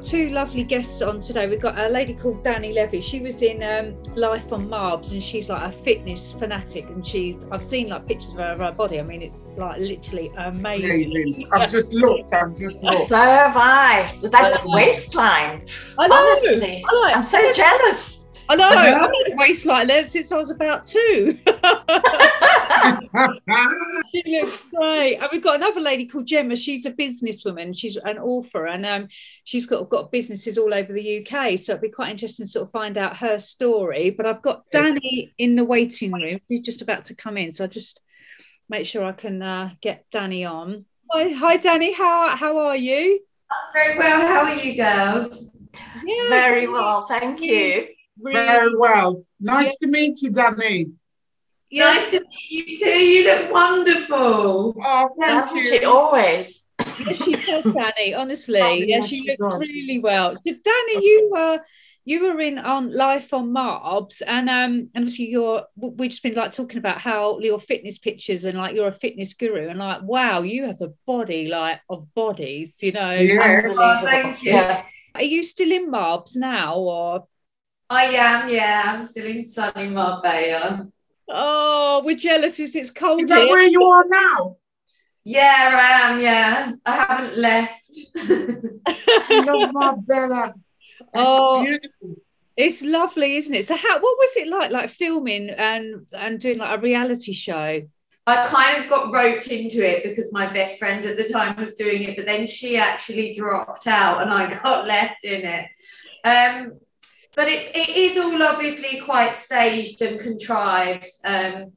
got two lovely guests on today. We've got a lady called Danni Levy. She was in Life on Marbs, and she's like a fitness fanatic, and I've seen like pictures of her body. I mean, it's like literally amazing. I've just looked. So have I. With that waistline. I know. Honestly, I'm so jealous. I know. I've had a waistline there since I was about 2. She looks great. And we've got another lady called Gemma. She's a businesswoman. She's an author, and she's got businesses all over the UK. So it'd be quite interesting to sort of find out her story. But I've got Danni in the waiting room. She's just about to come in, so I'll just make sure I can get Danni on. Hi, Danni. How are you? Very well. How are you girls? Yeah, very well, thank you. Really very well. Nice to meet you, Danni. Yeah. Nice to meet you too. You look wonderful. Oh, thank you. She always. Yes, she does, Danni. Honestly, yeah, she looks really well. So, Danni, you were in on Life on Marbs, and obviously we've just been like talking about how your fitness pictures and like you're a fitness guru, and like wow, you have the body like of bodies, you know. Yeah. Oh, thank you. Yeah. Are you still in Marbs now, or? I am, yeah. I'm still in sunny Marbella. Oh, we're jealous. It's cold. Is that where you are now? Yeah, I am, yeah. I haven't left. I love Marbella. It's beautiful. It's lovely, isn't it? So what was it like filming and doing like a reality show? I kind of got roped into it because my best friend at the time was doing it, but then she actually dropped out and I got left in it. But it is all obviously quite staged and contrived. And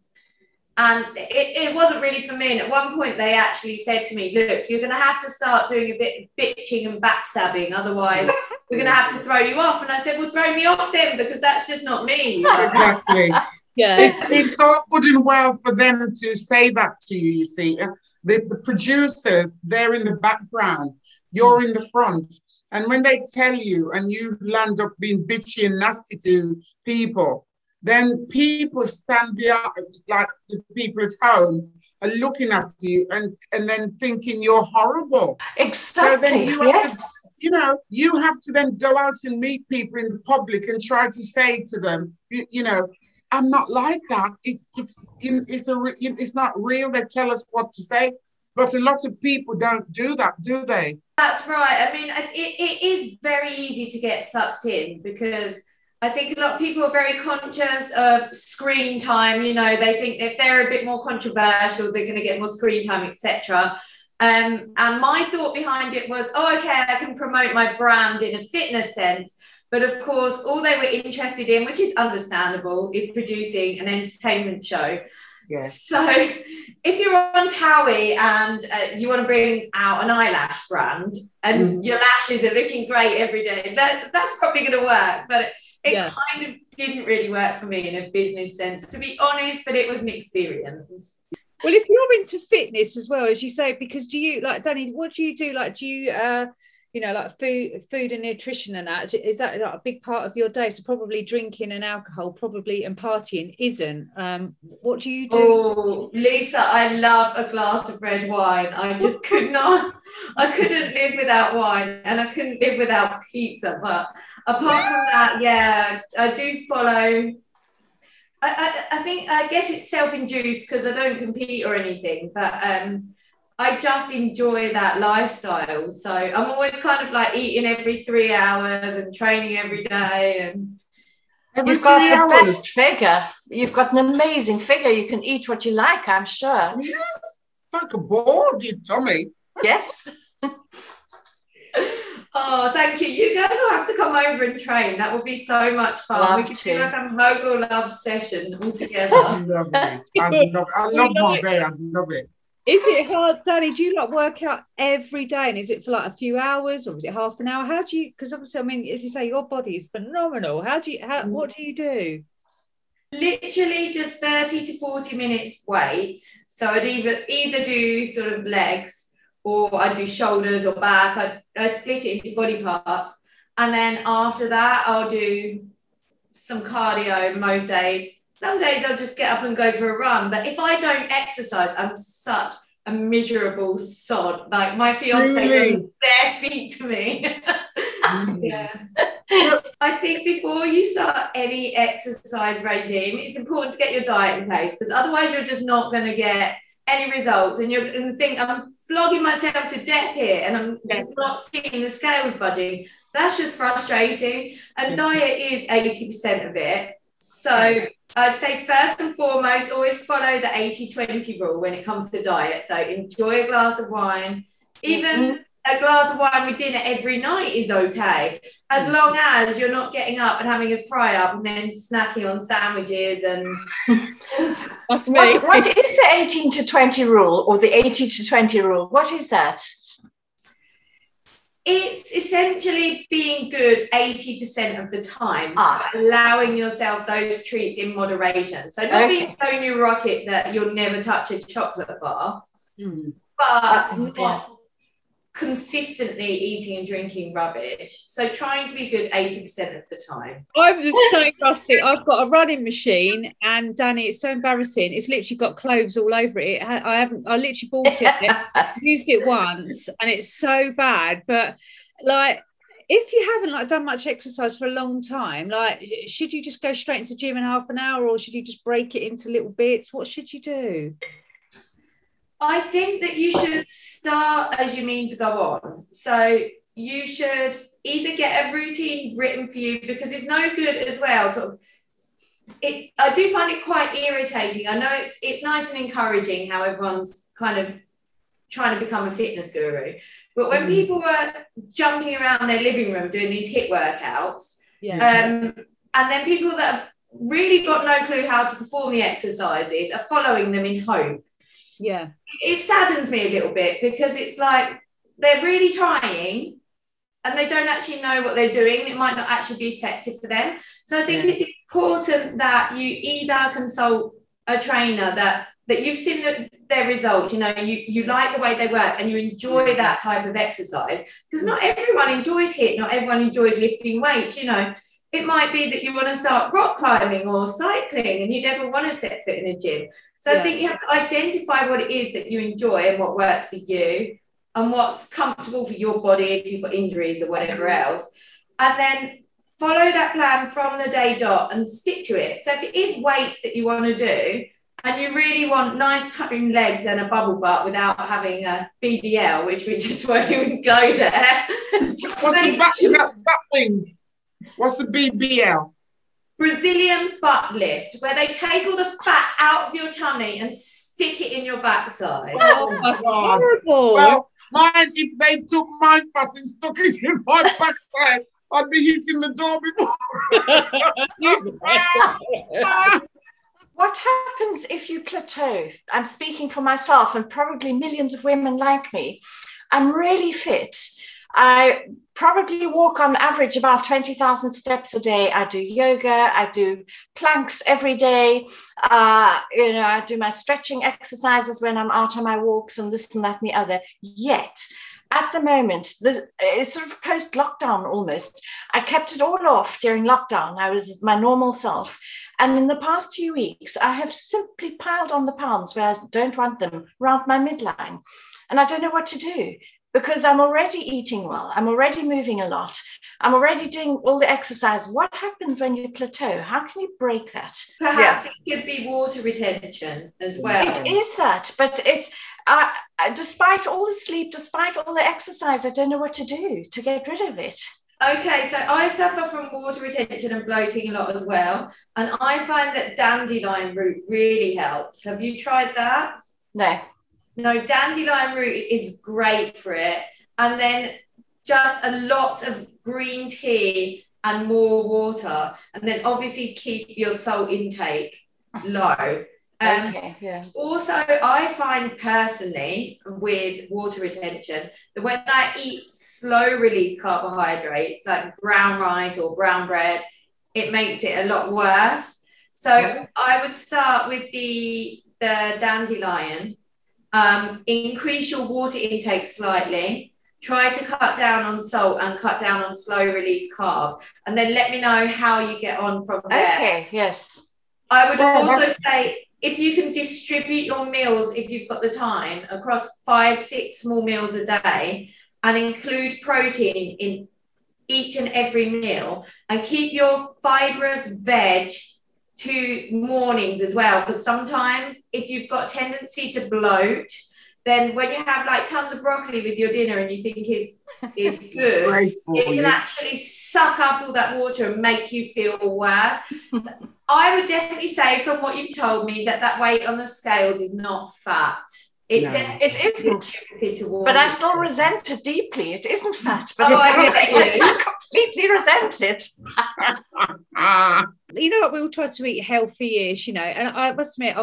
it wasn't really for me. And at one point they actually said to me, look, you're going to have to start doing a bit of bitching and backstabbing. Otherwise, we're going to have to throw you off. And I said, well, throw me off then, because that's just not me. Exactly. Yeah. It's all good and well for them to say that to you, you see. The producers, they're in the background. You're in the front. And when they tell you and you land up being bitchy and nasty to people, then people stand behind, like the people at home are looking at you and then thinking you're horrible. Exactly. So then you have to then go out and meet people in the public and try to say to them, you know, I'm not like that. It's not real. They tell us what to say. But a lot of people don't do that, do they? That's right. I mean, it is very easy to get sucked in because I think a lot of people are very conscious of screen time. You know, they think if they're a bit more controversial, they're going to get more screen time, etc. And my thought behind it was, oh, okay, I can promote my brand in a fitness sense. But of course, all they were interested in, which is understandable, is producing an entertainment show. Yes. So if you're on Towie and you want to bring out an eyelash brand and your lashes are looking great every day, that's probably going to work. But it kind of didn't really work for me in a business sense, to be honest, but it was an experience. Well, if you're into fitness as well, as you say, because do you, like, Danni, what do you do? Like, do you, like food and nutrition and that, is that like a big part of your day? So probably drinking and alcohol, probably, and partying isn't. What do you do? Oh, Lisa, I love a glass of red wine. I just couldn't live without wine, and I couldn't live without pizza. But apart from that, yeah, I do follow. I guess it's self-induced because I don't compete or anything, but I just enjoy that lifestyle. So I'm always kind of like eating every 3 hours and training every day. And you've got the best figure. You've got an amazing figure. You can eat what you like, I'm sure. Yes, it's like a board, you tummy. Yes. Oh, thank you. You guys will have to come over and train. That would be so much fun. We could do like a Mogul love session all together. I love it. I love Marbella. I love it. Is it hard, Danni? Do you like work out every day, and is it for like a few hours, or is it half an hour? How do you? Because obviously, I mean, if you say your body is phenomenal, what do you do? Literally just 30 to 40 minutes weight. So I'd either do sort of legs, or I do shoulders or back. I split it into body parts, and then after that, I'll do some cardio most days. Some days I'll just get up and go for a run. But if I don't exercise, I'm such a miserable sod. Like my fiance doesn't dare speak to me. Yeah. I think before you start any exercise regime, it's important to get your diet in place, because otherwise you're just not going to get any results, and you're going to think, I'm flogging myself to death here and I'm not seeing the scales budging. That's just frustrating. And diet is 80% of it. So I'd say first and foremost, always follow the 80-20 rule when it comes to diet. So enjoy a glass of wine. Even a glass of wine with dinner every night is okay, as long as you're not getting up and having a fry up and then snacking on sandwiches and what is the 18-20 rule, or the 80-20 rule? What is that? It's essentially being good 80% of the time, allowing yourself those treats in moderation. So not being so neurotic that you'll never touch a chocolate bar, but not consistently eating and drinking rubbish. So trying to be good 80% of the time. I'm the same, Rusty. I've got a running machine, and Danny, it's so embarrassing. It's literally got cloves all over it. I literally bought it, used it once, and it's so bad. But like, if you haven't like done much exercise for a long time, like, should you just go straight into gym in half an hour, or should you just break it into little bits? What should you do? I think that you should start as you mean to go on. So you should either get a routine written for you, because it's no good as well. Sort of, I do find it quite irritating. I know it's nice and encouraging how everyone's kind of trying to become a fitness guru, but when people are jumping around their living room doing these HIIT workouts, and then people that have really got no clue how to perform the exercises are following them in hope. Yeah, it saddens me a little bit, because it's like they're really trying and they don't actually know what they're doing. It might not actually be effective for them. So I think it's important that you either consult a trainer that you've seen their results, you know, you like the way they work and you enjoy that type of exercise, because not everyone enjoys HIIT, not everyone enjoys lifting weights, you know. It might be that you want to start rock climbing or cycling and you never want to set foot in a gym. So I think you have to identify what it is that you enjoy and what works for you and what's comfortable for your body if you've got injuries or whatever else. And then follow that plan from the day dot and stick to it. So if it is weights that you want to do and you really want nice toned legs and a bubble butt without having a BBL, which we just won't even go there. Is that things? What's the BBL? Brazilian butt lift, where they take all the fat out of your tummy and stick it in your backside. Oh, that's horrible. Well, mine, if they took my fat and stuck it in my backside, I'd be hitting the door before. What happens if you plateau? I'm speaking for myself and probably millions of women like me. I'm really fit. I probably walk on average about 20,000 steps a day. I do yoga, I do planks every day. You know, I do my stretching exercises when I'm out on my walks and this and that and the other. Yet, at the moment, it's sort of post-lockdown almost. I kept it all off during lockdown. I was my normal self. And in the past few weeks, I have simply piled on the pounds where I don't want them around my midline. And I don't know what to do, because I'm already eating well. I'm already moving a lot. I'm already doing all the exercise. What happens when you plateau? How can you break that? Perhaps it could be water retention as well. It is that, but it's despite all the sleep, despite all the exercise, I don't know what to do to get rid of it. Okay, so I suffer from water retention and bloating a lot as well. And I find that dandelion root really helps. Have you tried that? No, dandelion root is great for it. And then just a lot of green tea and more water. And then obviously keep your salt intake low. Also, I find personally with water retention that when I eat slow release carbohydrates like brown rice or brown bread, it makes it a lot worse. So I would start with the dandelion. Increase your water intake slightly, try to cut down on salt and cut down on slow release carbs, and then let me know how you get on from there. I would also say, if you can distribute your meals, if you've got the time, across 5-6 small meals a day and include protein in each and every meal, and keep your fibrous veg to mornings as well, because sometimes if you've got a tendency to bloat, then when you have like tons of broccoli with your dinner and you think is good, it can actually suck up all that water and make you feel worse. I would definitely say, from what you've told me, that weight on the scales is not fat. It isn't. But I still resent it deeply. It isn't fat, but I completely resent it. You know what? We all try to eat healthy-ish, you know, and I must admit,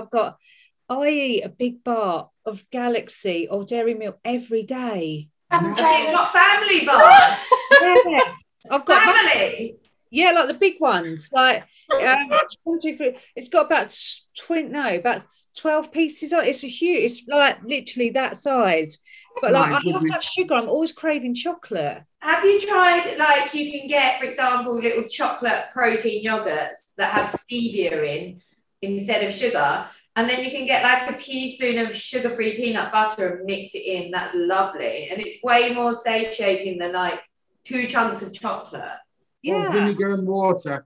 I eat a big bar of Galaxy or Dairy Milk every day. You've got family bar? Yes. I've got family. Yeah, like the big ones. Like 1, 2, 3. It's got about 12 pieces. It's a huge. It's like literally that size. But like, I have to have sugar. I'm always craving chocolate. Have you tried, like, you can get, for example, little chocolate protein yogurts that have stevia in instead of sugar, and then you can get like a teaspoon of sugar-free peanut butter and mix it in. That's lovely, and it's way more satiating than like 2 chunks of chocolate. Yeah, vinegar and water.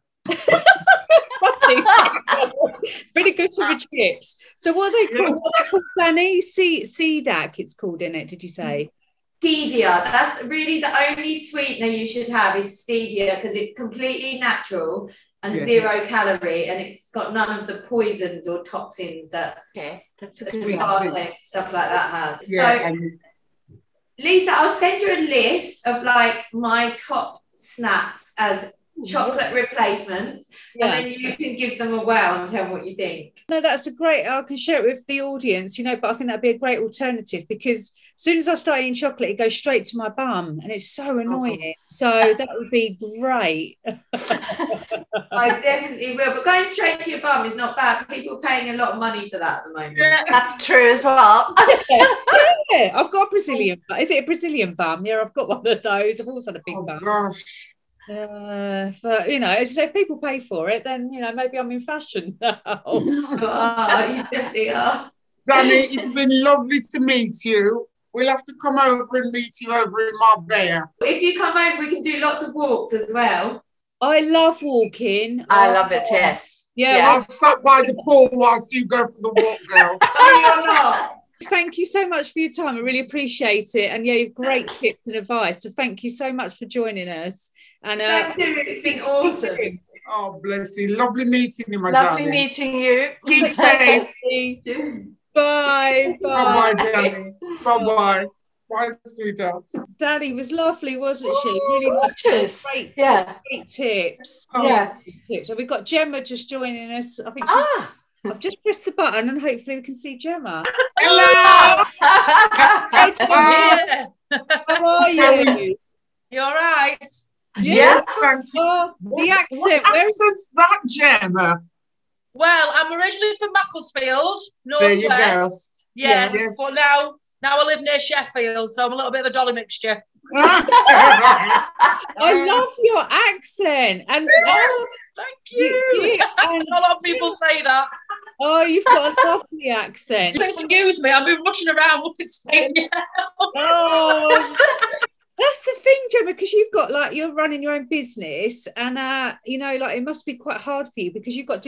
Vinegar sugar chips. So what are they called? What are they called, Danny? CDAC it's called, in it, did you say? Stevia. That's really the only sweetener you should have, is stevia, because it's completely natural and 0 calorie, and it's got none of the poisons or toxins that stuff like that has. Yeah, so Lisa, I'll send you a list of like my top snacks as chocolate replacements, and then you can give them a whirl and tell me what you think. No, that's a great, I can share it with the audience, you know, but I think that'd be a great alternative, because as soon as I start eating chocolate, it goes straight to my bum and it's so annoying. So that would be great. I definitely will, but going straight to your bum is not bad. People are paying a lot of money for that at the moment. Yeah, that's true as well. Yeah, I've got a Brazilian, is it a Brazilian bum? Yeah, I've got one of those. I've always had a big bum. Gosh. But you know, if people pay for it, then you know, maybe I'm in fashion now. You definitely are. Danny, it's been lovely to meet you. We'll have to come over and meet you over in Marbella. If you come over, we can do lots of walks as well. I love walking. I love it, yes. Yeah. I'll stop by the pool whilst you go for the walk, girls. You're not. Thank you so much for your time. I really appreciate it. And yeah, you've great tips and advice. So thank you so much for joining us. And thank you. It's been awesome. Oh, bless you. Lovely meeting you, my darling. Lovely meeting you. Keep safe. Bye. Bye-bye, Danny. Bye-bye. Bye, sweetheart. Danny was lovely, wasn't she? Really gorgeous. Great tips. Tips. So we've got Gemma just joining us. I think I've just pressed the button and hopefully we can see Gemma. Hello. How are you? You all right? Yes, thank you. The accent. What accent's that, Gemma? Well, I'm originally from Macclesfield, There you go. Northwest. Yes, but now I live near Sheffield, so I'm a little bit of a dolly mixture. I love your accent. And thank you. And a lot of people say that. Oh, you've got a lovely accent. So excuse me, I've been rushing around looking straight now. Oh, that's the thing, Gemma, because you've got like, you're running your own business, and you know, like, it must be quite hard for you because you've got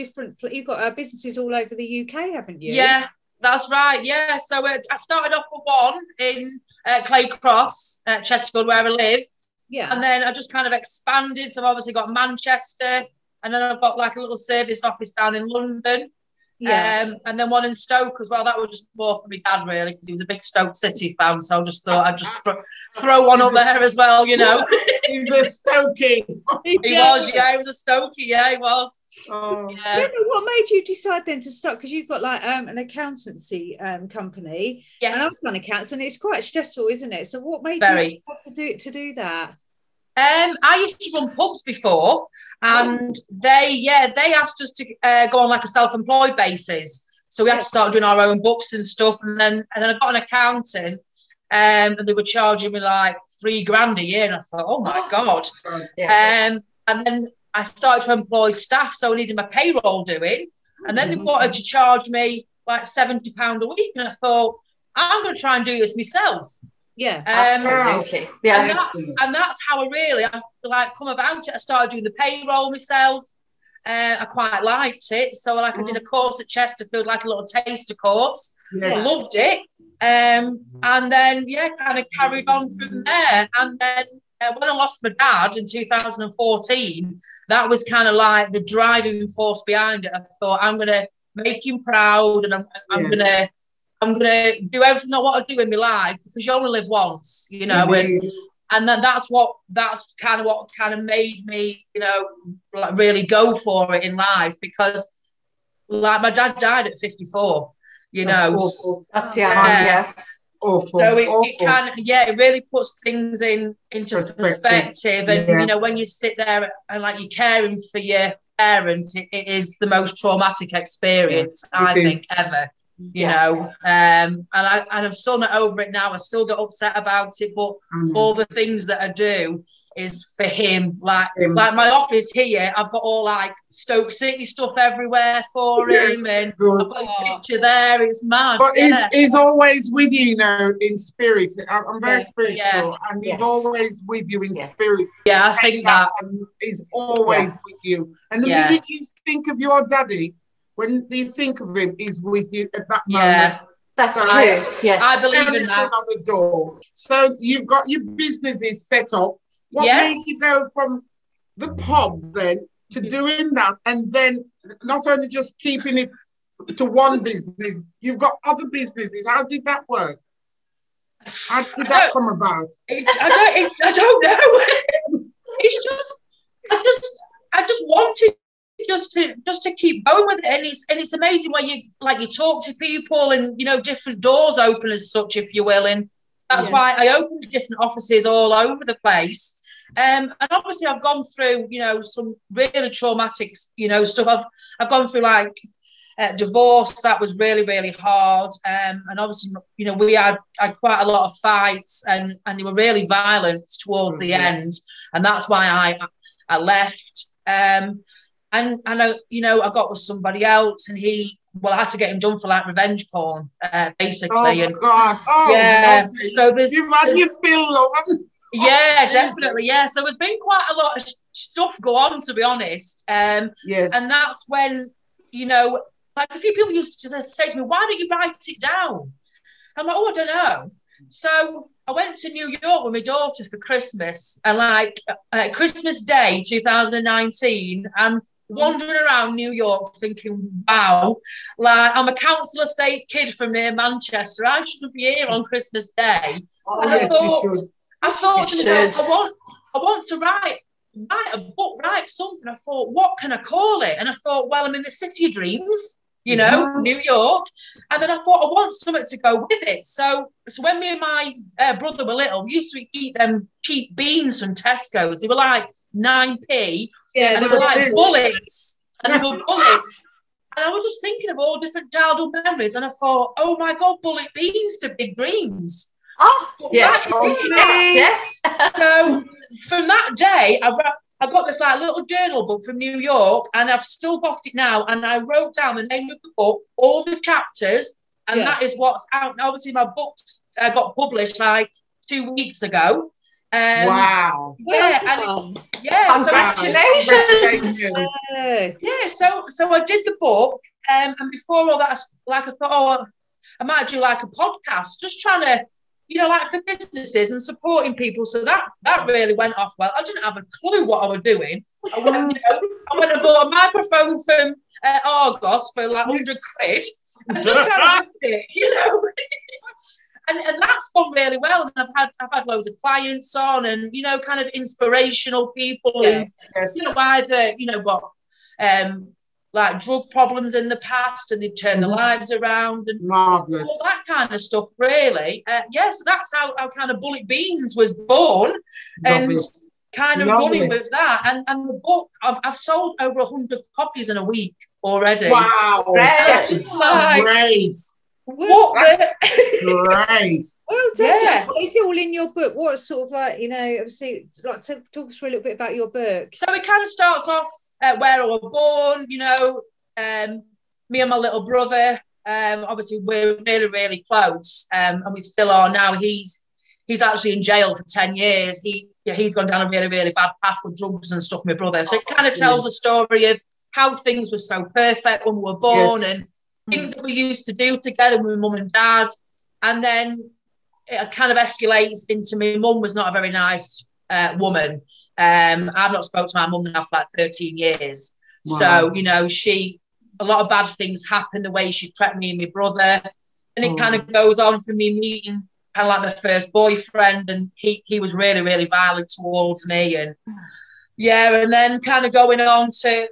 businesses all over the UK, haven't you? Yeah, that's right. Yeah, so I started off with one in Clay Cross, Chesterfield, where I live. Yeah, and then I just kind of expanded. So I've obviously got Manchester, and then I've got like a little service office down in London. Yeah. And then one in Stoke as well. That was just more for my dad, really, because he was a big Stoke City fan. So I just thought I'd just throw one up there as well, you know. He's a Stokey. He was, yeah. He was a Stokey, yeah, he was. Oh. Yeah. What made you decide then to start? Because you've got like an accountancy company. Yes. And I've done accounts, and it's quite stressful, isn't it? So what made you want to do that? I used to run pubs before, and they asked us to go on like a self-employed basis. So we had to start doing our own books and stuff, and then I got an accountant, and they were charging me like $3,000 a year, and I thought, oh my god. And then I started to employ staff, so I needed my payroll doing, and then they wanted to charge me like £70 a week, and I thought, I'm going to try and do this myself. Yeah, absolutely. Yeah, and that's how I like come about it. I started doing the payroll myself. I quite liked it, so I did a course at Chesterfield, like a little taster course. Yes. Loved it, and then kind of carried on from there. And then when I lost my dad in 2014, that was kind of like the driving force behind it. I thought, I'm going to make him proud, and I'm gonna do everything I want to do in my life, because you only live once, you know. And then that's kind of what made me, you know, like really go for it in life, because like my dad died at 54, you know. Awful. That's yeah. Awful. So it kind of, it really puts things into perspective. And you know, when you sit there and like you're caring for your parent, it is the most traumatic experience I think ever. You know, and I'm still not over it now. I still get upset about it, but all the things that I do is for him. Like my office here, I've got all like Stoke City stuff everywhere for him, and I've got his picture there. It's mad. But he's always with you, you know, in spirit. I'm very spiritual, and he's always with you in spirit. Yeah, I think that he's always with you. And the minute you think of your daddy, when you think of him, he's with you at that moment. That's true. Yes, I believe in that. On the door. So you've got your businesses set up. What made you go from the pub then to doing that, and then not only just keeping it to one business, you've got other businesses. How did that work? How did that come about? I don't know. It's just I just wanted just to keep going with it, and it's amazing when you talk to people, and you know, different doors open as such, if you will, and that's why I opened different offices all over the place. And obviously I've gone through, you know, some really traumatic, you know, stuff. I've gone through like divorce that was really, really hard, and obviously, you know, we had quite a lot of fights, and they were really violent towards the end, and that's why I left. And I, you know, I got with somebody else, and I had to get him done for like revenge porn, basically. Oh, God. Oh, yeah. Lovely. So there's you feel love. Yeah, definitely. Yeah. So there's been quite a lot of stuff go on, to be honest. Yes. And that's when, you know, like a few people used to say to me, why don't you write it down? I'm like, I don't know. So I went to New York with my daughter for Christmas, and like Christmas Day 2019, and wandering around New York thinking, wow, like I'm a council estate kid from near Manchester. I shouldn't be here on Christmas Day. Oh, and yes, I thought to myself, I want to write a book, write something. I thought, what can I call it? And I thought, well, I'm in the city of dreams, you know, New York. And then I thought, I want something to go with it. So when me and my brother were little, we used to eat them cheap beans from Tesco's. They were like 9p, and they were like bullets. And they were bullets. And I was just thinking of all different childhood memories. And I thought, oh my God, bullet beans to big dreams. Oh, yes. So from that day, I got this like little journal book from New York, and I've still got it now. And I wrote down the name of the book, all the chapters, and that is what's out. Obviously, my books got published like 2 weeks ago. Wow! Yeah, Congratulations! So I did the book, and before all that, like I thought, I might do like a podcast, just trying to, you know, like for businesses and supporting people. So that really went off well. I didn't have a clue what I was doing. I went and bought a microphone from Argos for like 100 quid, and just kind of did it, you know. And that's gone really well. And I've had loads of clients on, and you know, kind of inspirational people who've you know, either, you know, got like drug problems in the past, and they've turned their lives around, and marvelous, all that kind of stuff, really. So that's how kind of Bullet Beans was born, and kind of running with that. And the book, I've sold over 100 copies in a week already. Wow, great! Great. What great. Well done. What is it all in your book? What sort of, like, you know, obviously, like, talk us through a little bit about your book. So it kind of starts off where I was born, you know, me and my little brother. Obviously we're really, really close, and we still are now. He's he's actually in jail for 10 years. He's gone down a really, really bad path with drugs and stuff, my brother. So it kind of tells a story of how things were so perfect when we were born, and things that we used to do together with mum and dad. And then it kind of escalates into my mum was not a very nice woman. I've not spoken to my mum now for like 13 years. Wow. So, you know, a lot of bad things happened the way she treated me and my brother. And it kind of goes on for me meeting kind of like my first boyfriend, and he was really, really violent towards me. And and then kind of going on to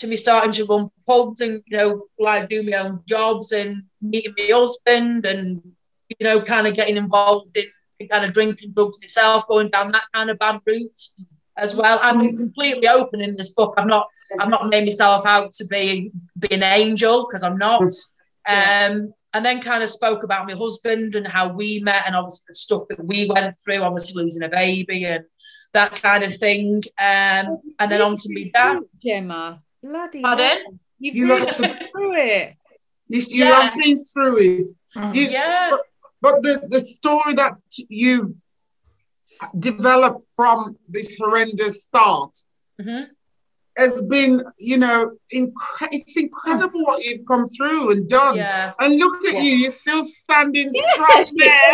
me starting to run pubs and, you know, like do my own jobs and meeting my husband and, you know, kind of getting involved in kind of drinking drugs myself, going down that kind of bad route as well. I'm completely open in this book. I've not made myself out to be an angel, because I'm not. And then kind of spoke about my husband and how we met, and obviously the stuff that we went through, obviously losing a baby and that kind of thing. And then on to me dad. Gemma, bloody pardon? You've really been through it. You have been through it. But the story that you developed from this horrendous start has been, you know, it's incredible what you've come through and done. Yeah. And look at you, you're still standing strong there.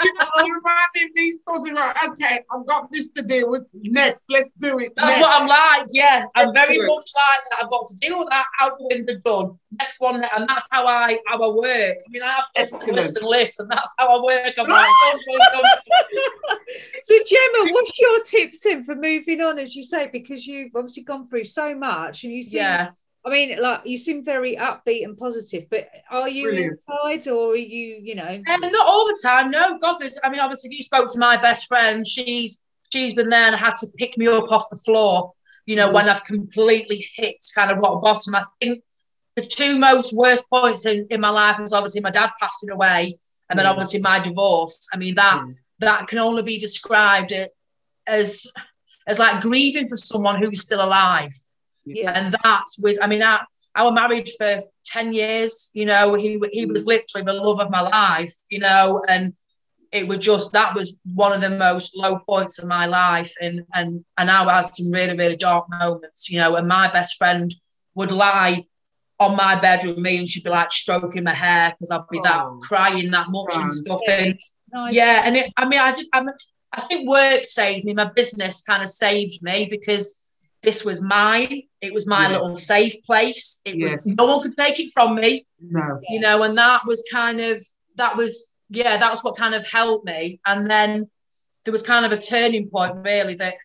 You know, you remind me of these sorts of, okay, I've got this to deal with next, let's do it. That's what I'm like, yeah. I'm very much like that. I've got to deal with that, out the window, done. Next one, and that's how I work. I mean, I have to listen, that's how I work. I'm like, done. So, Gemma, what's your tips then for moving on, as you say, because you've obviously gone through so much, and you seem, I mean, like, you seem very upbeat and positive, but are you inside, or are you, you know? Not all the time, no. God, I mean, obviously, if you spoke to my best friend, she's been there and had to pick me up off the floor, you know, when I've completely hit kind of rock bottom. I think the two most worst points in my life was obviously my dad passing away, and then obviously my divorce. I mean, that can only be described as like grieving for someone who's still alive. Yeah. And that was, I mean, I was married for 10 years, you know, he was literally the love of my life, you know, and it was just, that was one of the most low points of my life. And I had some really, really dark moments, you know, and my best friend would lie on my bed with me, and she'd be like stroking my hair because I'd be crying that much and stuff. And I think work saved me. My business kind of saved me, because this was mine. It was my little safe place. It was, no one could take it from me. No. You know, and that was what kind of helped me. And then there was kind of a turning point, really, that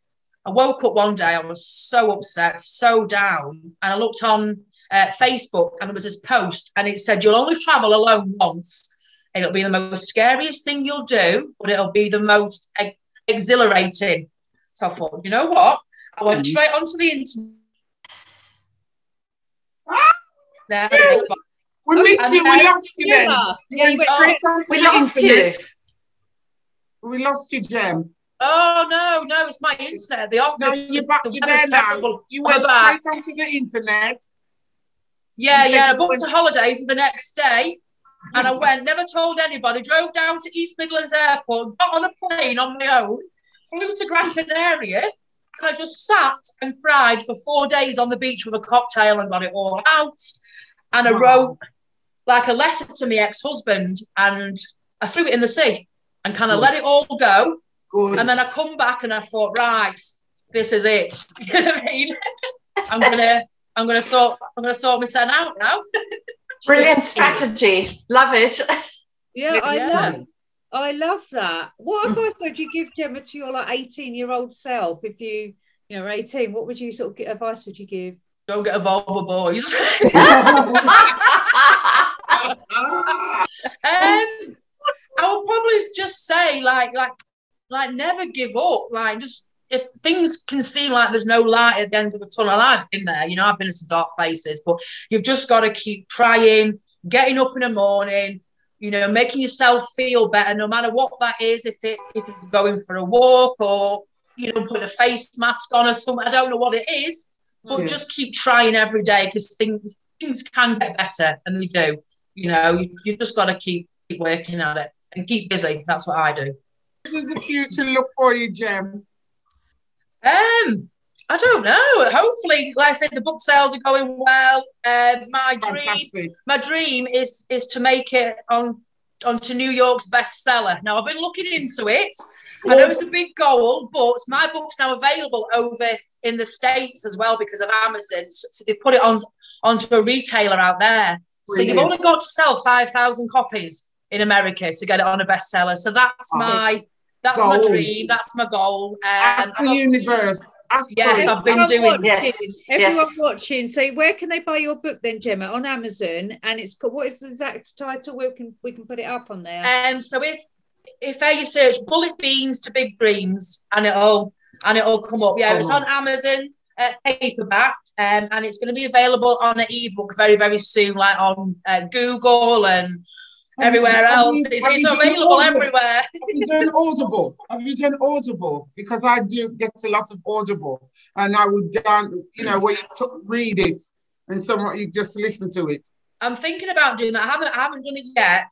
I woke up one day, I was so upset, so down, and I looked on Facebook, and there was this post, and it said, you'll only travel alone once. It'll be the most scariest thing you'll do, but it'll be the most exhilarating. So I thought, you know what? I went straight onto the internet. We missed you. We lost you then. You went straight onto the internet. We lost you, Gem. Oh, no, it's my internet. The office. No, you're back. You're there now. You went straight onto the internet. Yeah. I booked a holiday for the next day. And I went, never told anybody, drove down to East Midlands Airport, got on a plane on my own, flew to Gran Canaria, and I just sat and cried for 4 days on the beach with a cocktail and got it all out. And I wrote like a letter to my ex-husband, and I threw it in the sea and kind of let it all go. Good. And then I come back and I thought, right, this is it. You know what I mean? I'm gonna sort myself out now. Brilliant strategy. Love it. Yeah, I love that. What advice would you give, Gemma, to your like 18-year-old self? If you were 18, what would you sort of advice would you give? Don't get involved with boys. I would probably just say like never give up. Like, just, if things can seem like there's no light at the end of the tunnel, I've been there, you know, I've been in some dark places, but you've just got to keep trying, getting up in the morning, you know, making yourself feel better, no matter what that is, if it's going for a walk or, you know, putting a face mask on or something, I don't know what it is, but just keep trying every day, because things can get better, and they do, you know, you've just got to keep working at it. and keep busy. That's what I do. What does the future look for you, Gem? I don't know. Hopefully, like I said, the book sales are going well. My dream is to make it onto New York's bestseller. Now, I've been looking into it. I know it's a big goal, but my book's now available over in the States as well because of Amazon. So they put it onto a retailer out there. So you've only got to sell 5,000 copies in America to get it on a bestseller. So that's my dream. That's my goal. Ask the universe. Yes, I've been doing this. Everyone watching. So where can they buy your book then, Gemma? On Amazon, and it's called, what is the exact title? We can put it up on there. So if you search Bullet Beans to Big Dreams, and it'll come up. Yeah, it's on Amazon paperback, and it's going to be available on an ebook very, very soon, like on Google and everywhere else. It's available everywhere. Have you done Audible? Because I do get a lot of Audible, and I would where you read it and somewhat you just listen to it. I'm thinking about doing that. I haven't done it yet,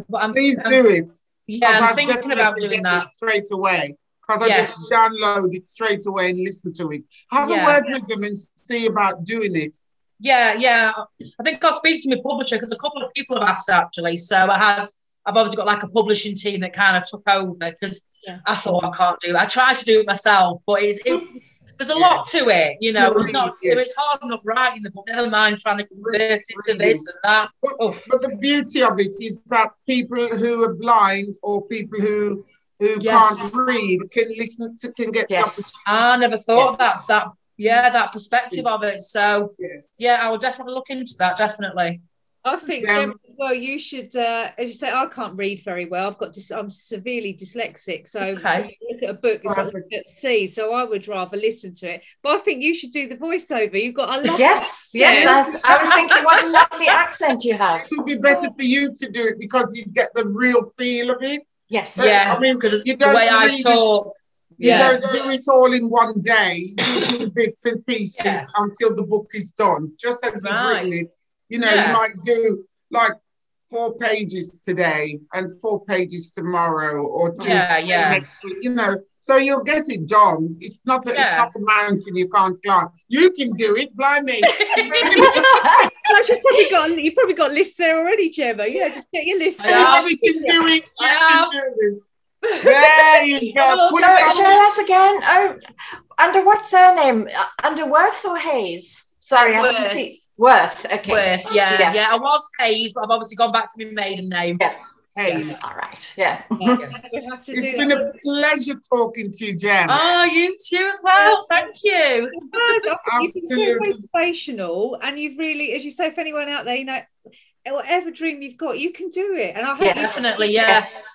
but Please do it. Yeah, I'm thinking about doing that straight away. Because I just download it straight away and listen to it. Have a word with them and see about doing it. Yeah. I think I'll speak to my publisher because a couple of people have asked actually. So I've obviously got like a publishing team that kind of took over because I thought I can't do it. I tried to do it myself, but there's a lot to it, it's hard enough writing the book, never mind trying to convert it to this and that. But the beauty of it is that people who are blind or people who can't read can get I never thought that perspective of it. So I will definitely look into that, definitely. I think Gemma, as well, you should, as you say, I can't read very well. I'm severely dyslexic, so look at a book, it's like looking at the sea, so I would rather listen to it. But I think you should do the voiceover. You've got a lovely Yes. I was thinking, what a lovely accent you have. It would be better for you to do it because you get the real feel of it. Yes. I mean, because the way I talk. You don't do it all in one day. You do bits and pieces until the book is done, just as you've written it. You might do like 4 pages today and 4 pages tomorrow or 2 next week, so you'll get it done. It's not a mountain you can't climb. You can do it, blimey. You've probably got lists there already, Gemma. Just get your list. Anybody can do it. You can do this. There you go. Show us again. Oh, under what surname? Under Worth or Hayes? Sorry, I didn't see. Worth, okay. Worth, yeah. I was Hayes, but I've obviously gone back to my maiden name. Yeah. Hayes. Yes. All right, yeah. It's been a pleasure talking to you, Jen. Oh, you too as well. Thank you. You've been so motivational, and you've really, as you say, if anyone out there, whatever dream you've got, you can do it. And I hope definitely, times,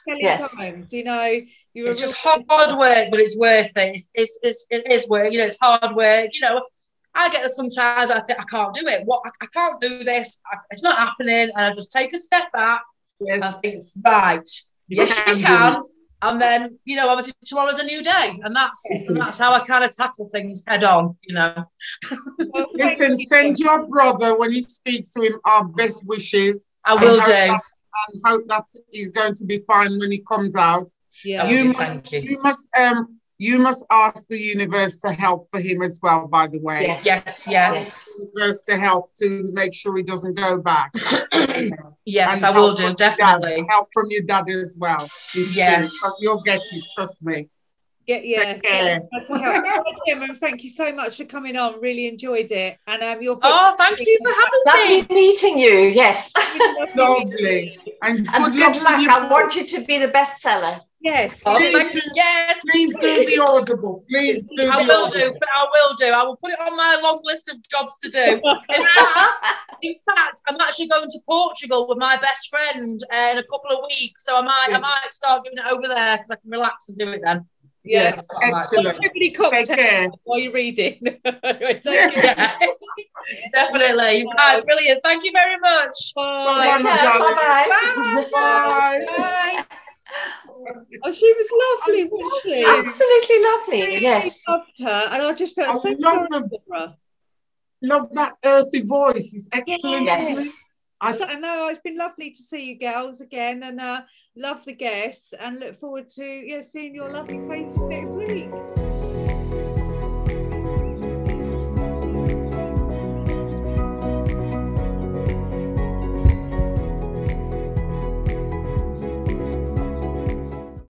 it's just hard work, but it's worth it. It is work, it's hard work, I get that sometimes I think I can't do it. I can't do this. It's not happening. And I just take a step back. Yes. And think, right. Yes, you can. And then, obviously tomorrow's a new day. And that's how I kind of tackle things head on, Well, listen, send your brother, when you speak to him, our best wishes. I will do. And hope that he's going to be fine when he comes out. Yeah. Thank you. You must ask the universe to help for him as well, by the way. Yes. The universe to help to make sure he doesn't go back. Yes, I will do, definitely. Help from your dad as well. Yes. Because you'll get it, trust me. Take care. Gemma, thank you so much for coming on. Really enjoyed it. And your book. Oh, thank you for having me. Lovely meeting you. Yes. Lovely. And good luck. I want you to be the bestseller. Yes. Please do the Audible. Please do. I will do. I will put it on my long list of jobs to do. In fact, I'm actually going to Portugal with my best friend in a couple of weeks, so I might start doing it over there because I can relax and do it then. Yes, excellent. Take care while you're reading. Definitely. Right, brilliant. Thank you very much. Bye. Bye. Oh, she was lovely, wasn't she? Absolutely lovely. Yes. I loved her, and I just felt so sorry for her. Love that earthy voice. It's excellent. Yes. I know it's been lovely to see you girls again, and love the guests, and look forward to seeing your lovely faces next week.